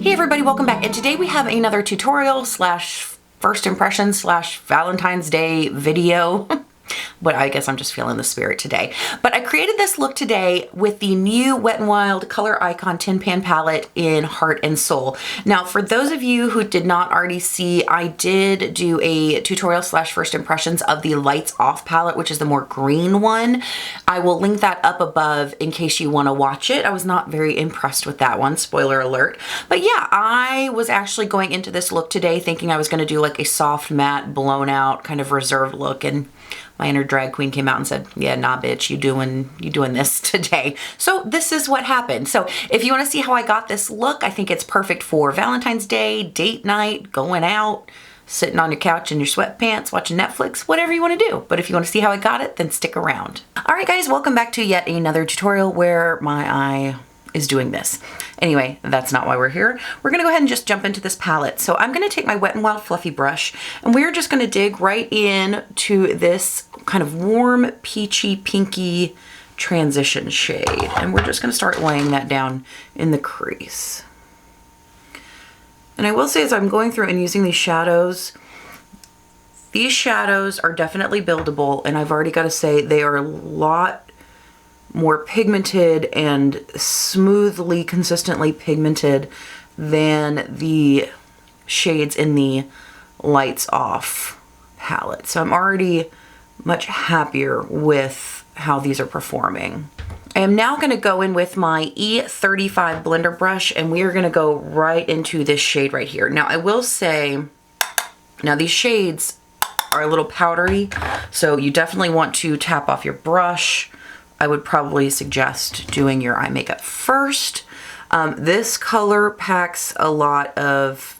Hey everybody, welcome back. And today we have another tutorial slash first impression slash Valentine's Day video. But I guess I'm just feeling the spirit today. But I created this look today with the new Wet n Wild Color Icon Tin Pan palette in Heart and Soul. Now, for those of you who did not already see, I did do a tutorial slash first impressions of the Lights Off palette, which is the more green one. I will link that up above in case you want to watch it. I was not very impressed with that one, spoiler alert. But yeah, I was actually going into this look today thinking I was going to do like a soft matte blown out kind of reserved look, and my inner drag queen came out and said, yeah, nah, bitch, you doing this today. So this is what happened. So if you want to see how I got this look, I think it's perfect for Valentine's Day, date night, going out, sitting on your couch in your sweatpants, watching Netflix, whatever you want to do. But if you want to see how I got it, then stick around. All right, guys, welcome back to yet another tutorial where my eye is doing this. Anyway, that's not why we're here. We're gonna go ahead and just jump into this palette. So I'm gonna take my Wet n Wild Fluffy brush, and we're just gonna dig right in to this kind of warm, peachy, pinky transition shade. And we're just gonna start laying that down in the crease. And I will say, as I'm going through and using these shadows are definitely buildable, and I've already gotta say they are a lot more pigmented and smoothly, consistently pigmented than the shades in the Lights Off palette. So I'm already much happier with how these are performing. I am now going to go in with my E35 blender brush, and we are going to go right into this shade right here. Now I will say, now these shades are a little powdery, so you definitely want to tap off your brush. I would probably suggest doing your eye makeup first. This color packs a lot of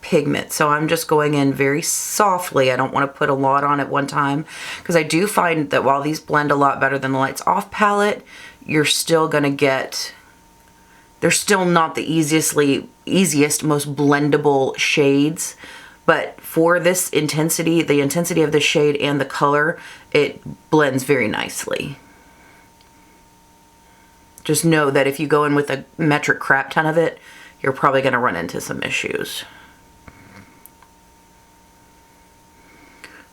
pigment, so I'm just going in very softly. I don't want to put a lot on at one time, because I do find that while these blend a lot better than the Lights Off palette, you're still gonna get, they're still not the easiest, most blendable shades. But for this intensity, the intensity of the shade and the color, it blends very nicely. Just know that if you go in with a metric crap ton of it, you're probably going to run into some issues.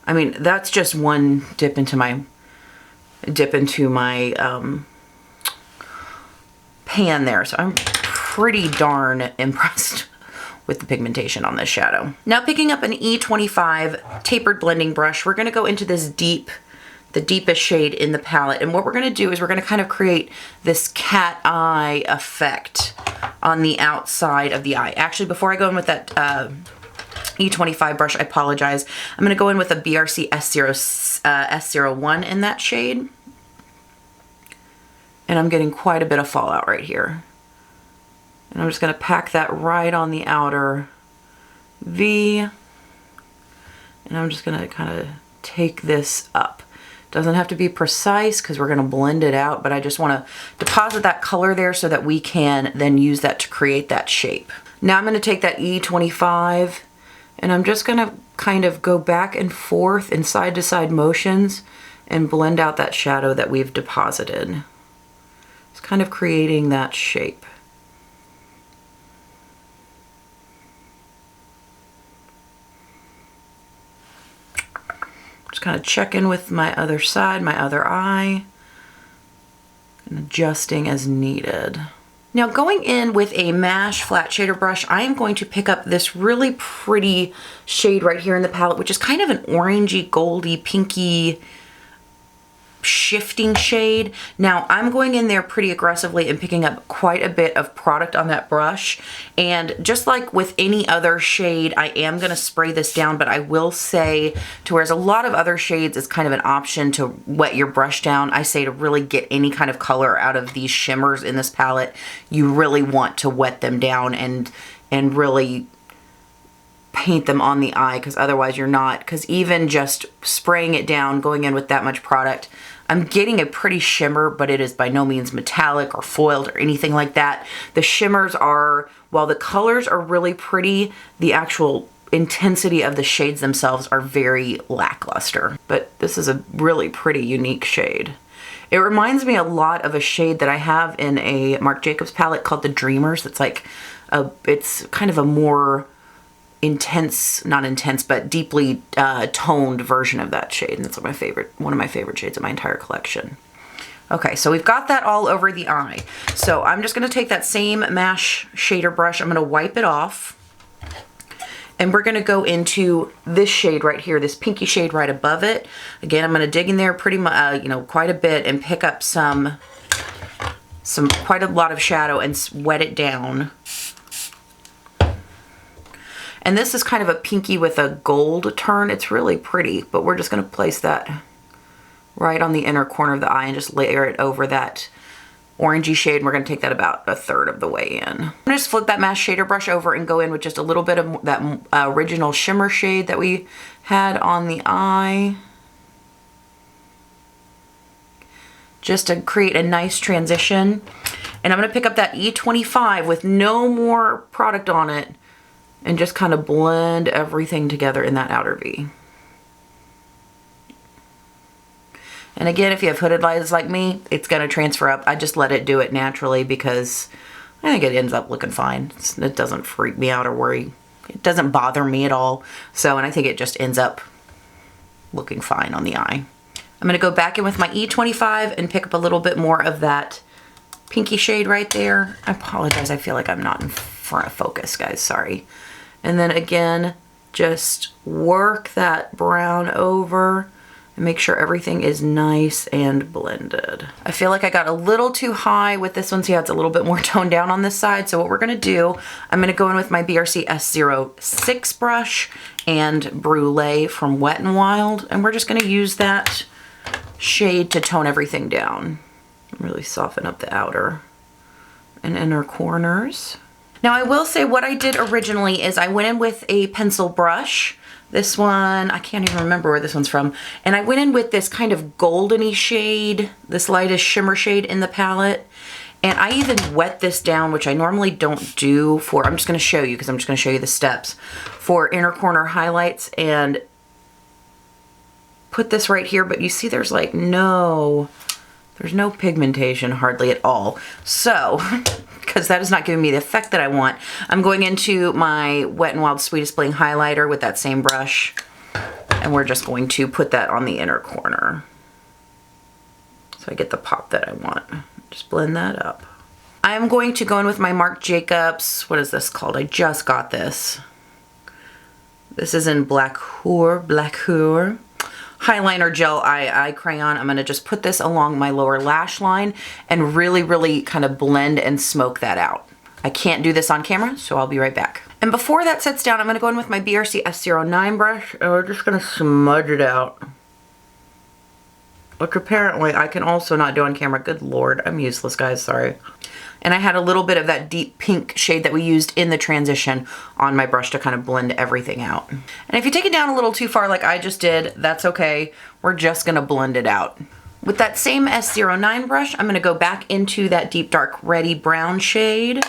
I mean, that's just one dip into my pan there. So I'm pretty darn impressed with the pigmentation on this shadow. Now picking up an E25 tapered blending brush, we're going to go into this the deepest shade in the palette. And what we're gonna do is we're gonna kind of create this cat eye effect on the outside of the eye. Actually, before I go in with that E25 brush, I apologize. I'm gonna go in with a BRC S01 in that shade. And I'm getting quite a bit of fallout right here. And I'm just gonna pack that right on the outer V. And I'm just gonna kind of take this up. Doesn't have to be precise because we're going to blend it out, but I just want to deposit that color there so that we can then use that to create that shape. Now I'm going to take that E25 and I'm just going to kind of go back and forth in side to side motions and blend out that shadow that we've deposited. It's kind of creating that shape. Just kind of check in with my other side, my other eye, and adjusting as needed. Now going in with a Mash flat shader brush, I am going to pick up this really pretty shade right here in the palette, which is kind of an orangey, goldy, pinky, shifting shade. Now I'm going in there pretty aggressively and picking up quite a bit of product on that brush, and just like with any other shade, I am going to spray this down, but I will say, to whereas a lot of other shades is kind of an option to wet your brush down, I say to really get any kind of color out of these shimmers in this palette, you really want to wet them down and really paint them on the eye, because otherwise you're not, because even just spraying it down, going in with that much product, I'm getting a pretty shimmer, but it is by no means metallic or foiled or anything like that. The shimmers are, while the colors are really pretty, the actual intensity of the shades themselves are very lackluster. But this is a really pretty unique shade. It reminds me a lot of a shade that I have in a Marc Jacobs palette called the Dreamers. It's like it's kind of a more intense, not intense, but deeply toned version of that shade. And that's one of my favorite shades of my entire collection. Okay, so we've got that all over the eye. So I'm just gonna take that same MASH shader brush, I'm gonna wipe it off, and we're gonna go into this shade right here, this pinky shade right above it. Again, I'm gonna dig in there pretty much, you know, quite a bit and pick up quite a lot of shadow and wet it down. And this is kind of a pinky with a gold turn. It's really pretty, but we're just gonna place that right on the inner corner of the eye and just layer it over that orangey shade. And we're gonna take that about a third of the way in. I'm gonna just flip that MASH shader brush over and go in with just a little bit of that original shimmer shade that we had on the eye, just to create a nice transition. And I'm gonna pick up that E25 with no more product on it and just kind of blend everything together in that outer V. And again, if you have hooded eyes like me, it's gonna transfer up. I just let it do it naturally because I think it ends up looking fine. It doesn't freak me out or worry. It doesn't bother me at all. And I think it just ends up looking fine on the eye. I'm gonna go back in with my E25 and pick up a little bit more of that pinky shade right there. I apologize, I feel like I'm not in front of focus, guys, sorry. And then again, just work that brown over and make sure everything is nice and blended. I feel like I got a little too high with this one, so yeah, it's a little bit more toned down on this side. So what we're gonna do, I'm gonna go in with my BRC S06 brush and Brulee from Wet n Wild, and we're just gonna use that shade to tone everything down. Really soften up the outer and inner corners. Now I will say what I did originally is I went in with a pencil brush. This one, I can't even remember where this one's from. And I went in with this kind of goldeny shade, this lightest shimmer shade in the palette. And I even wet this down, which I normally don't do for, I'm just gonna show you because I'm just gonna show you the steps for inner corner highlights, and put this right here, but you see there's like there's no pigmentation hardly at all. So, because that is not giving me the effect that I want, I'm going into my Wet n Wild Sweetest Bling highlighter with that same brush, and we're just going to put that on the inner corner so I get the pop that I want. Just blend that up. I'm going to go in with my Marc Jacobs, what is this called? I just got this. This is in Black Hour Highliner Gel Eye Crayon. I'm gonna just put this along my lower lash line and really kind of blend and smoke that out. I can't do this on camera, so I'll be right back. And before that sets down, I'm gonna go in with my BRC S09 brush, and we're just gonna smudge it out. Which apparently I can also not do on camera. Good Lord, I'm useless, guys, sorry. And I had a little bit of that deep pink shade that we used in the transition on my brush to kind of blend everything out. And if you take it down a little too far like I just did, that's okay. We're just gonna blend it out. With that same S09 brush, I'm gonna go back into that deep dark reddy brown shade,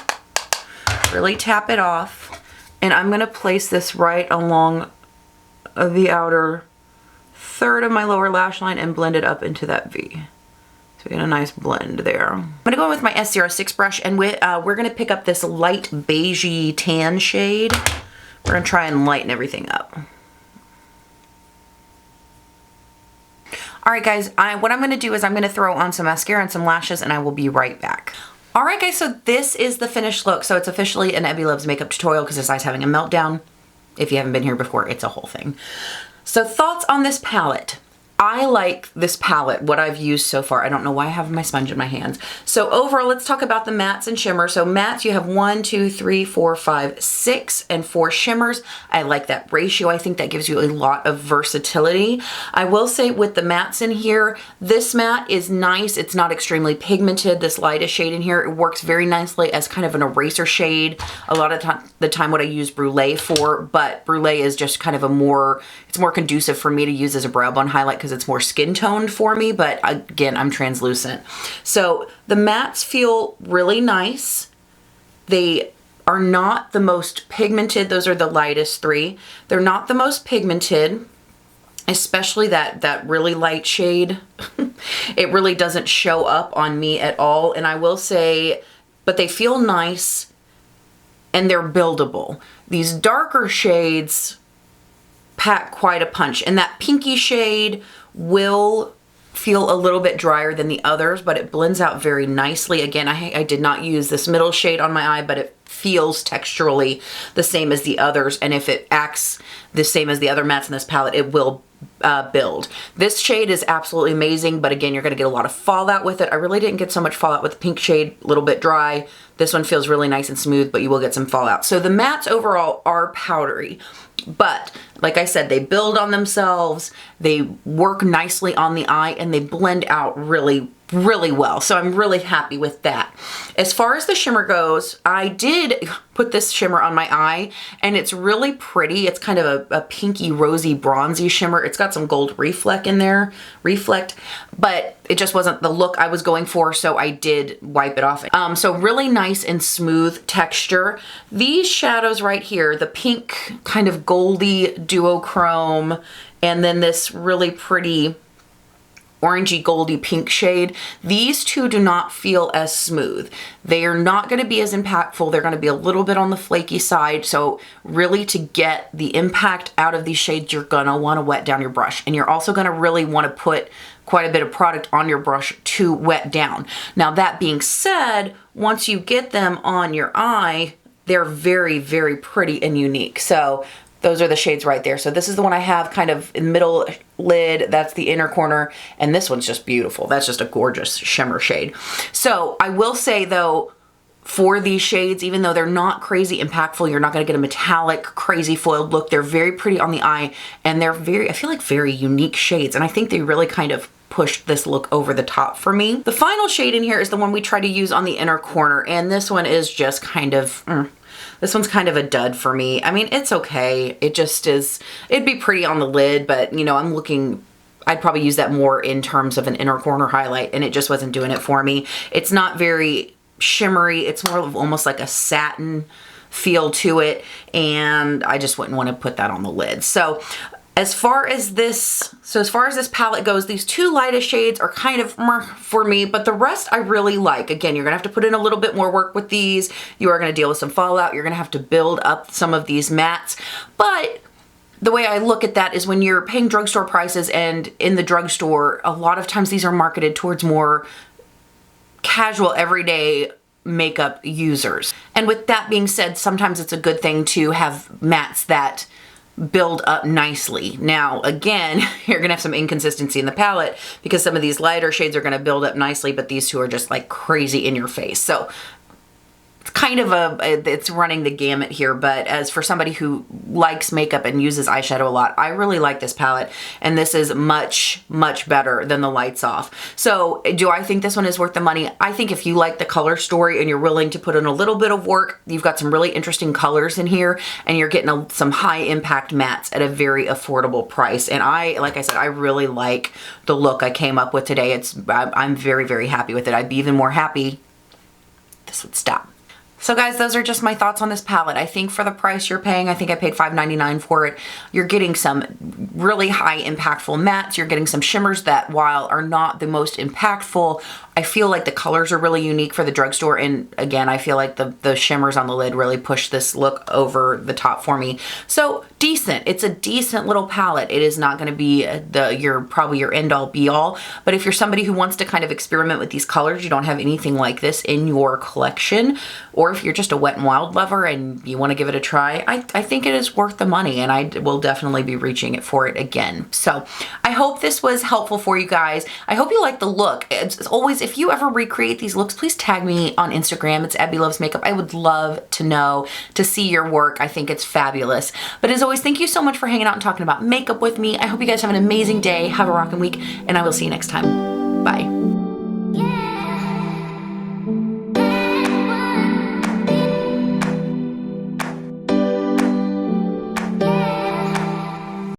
really tap it off, and I'm gonna place this right along the outer third of my lower lash line and blend it up into that V. So we get a nice blend there. I'm gonna go in with my S06 brush, and we're gonna pick up this light beigey tan shade. We're gonna try and lighten everything up. All right, guys, what I'm gonna do is I'm gonna throw on some mascara and some lashes, and I will be right back. All right, guys, so this is the finished look. So it's officially an Ebby Loves makeup tutorial because this eye's having a meltdown. If you haven't been here before, it's a whole thing. So thoughts on this palette. I like this palette, what I've used so far. I don't know why I have my sponge in my hands. So overall, let's talk about the mattes and shimmers. So mattes, you have 1, 2, 3, 4, 5, 6, and 4 shimmers. I like that ratio. I think that gives you a lot of versatility. I will say with the mattes in here, this matte is nice. It's not extremely pigmented. This lightest shade in here, it works very nicely as kind of an eraser shade. A lot of the time what I use Brulee for, but Brulee is just kind of it's more conducive for me to use as a brow bone highlight because it's more skin toned for me, but again, I'm translucent. So the mattes feel really nice. They are not the most pigmented. Those are the lightest 3. They're not the most pigmented, especially that really light shade. It really doesn't show up on me at all. And I will say, but they feel nice. and they're buildable. These darker shades pack quite a punch, and that pinky shade will feel a little bit drier than the others, but it blends out very nicely. Again, I did not use this middle shade on my eye, but it feels texturally the same as the others, and if it acts the same as the other mattes in this palette, it will build. This shade is absolutely amazing, but again, you're going to get a lot of fallout with it. I really didn't get so much fallout with the pink shade, a little bit dry. This one feels really nice and smooth, but you will get some fallout. So the mattes overall are powdery, but like I said, they build on themselves, they work nicely on the eye, and they blend out really well. So I'm really happy with that. As far as the shimmer goes, I did put this shimmer on my eye, and it's really pretty. It's kind of a pinky, rosy, bronzy shimmer. It's got some gold reflect in there, but it just wasn't the look I was going for, so I did wipe it off. So really nice and smooth texture. These shadows right here, the pink kind of goldy duochrome, and then this really pretty orangey goldy pink shade, these two do not feel as smooth. They are not going to be as impactful. They're going to be a little bit on the flaky side. So really, to get the impact out of these shades, you're going to want to wet down your brush, and you're also going to really want to put quite a bit of product on your brush to wet down. Now, that being said, once you get them on your eye, they're very pretty and unique. So those are the shades right there. So this is the one I have kind of in the middle lid. That's the inner corner. And this one's just beautiful. That's just a gorgeous shimmer shade. So I will say though, for these shades, even though they're not crazy impactful, you're not going to get a metallic, crazy foiled look. They're very pretty on the eye, and they're I feel like very unique shades. And I think they really kind of pushed this look over the top for me. The final shade in here is the one we try to use on the inner corner. And this one is just kind of, this one's kind of a dud for me. I mean, it's okay. It just is, it'd be pretty on the lid, but you know, I'd probably use that more in terms of an inner corner highlight, and it just wasn't doing it for me. It's not very shimmery. It's more of almost like a satin feel to it, and I just wouldn't want to put that on the lid. So as far as this palette goes, these two lightest shades are kind of for me, but the rest I really like. Again, you're gonna have to put in a little bit more work with these. You are gonna deal with some fallout. You're gonna have to build up some of these mattes, but the way I look at that is when you're paying drugstore prices, and in the drugstore, a lot of times these are marketed towards more casual, everyday makeup users. And with that being said, sometimes it's a good thing to have mattes that build up nicely. Now, again, you're gonna have some inconsistency in the palette because some of these lighter shades are gonna build up nicely, but these two are just like crazy in your face. So it's kind of it's running the gamut here, but as for somebody who likes makeup and uses eyeshadow a lot, I really like this palette, and this is much better than the Lights Off. So do I think this one is worth the money? I think if you like the color story and you're willing to put in a little bit of work, you've got some really interesting colors in here, and you're getting some high impact mattes at a very affordable price. And like I said, I really like the look I came up with today. I'm very happy with it. I'd be even more happy if this would stop. So guys, those are just my thoughts on this palette. I think for the price you're paying, I think I paid $5.99 for it. You're getting some really high impactful mattes. You're getting some shimmers that, while are not the most impactful, I feel like the colors are really unique for the drugstore. And again, I feel like the shimmers on the lid really push this look over the top for me. So decent. It's a decent little palette. It is not going to be probably your end all be all. But if you're somebody who wants to kind of experiment with these colors, you don't have anything like this in your collection, or if you're just a Wet n Wild lover and you want to give it a try, I think it is worth the money, and I will definitely be reaching for it again. So I hope this was helpful for you guys. I hope you like the look. It's always, if you ever recreate these looks, please tag me on Instagram. It's Abby Loves Makeup. I would love to see your work. I think it's fabulous. But as always, thank you so much for hanging out and talking about makeup with me. I hope you guys have an amazing day. Have a rockin' week, and I will see you next time. Bye.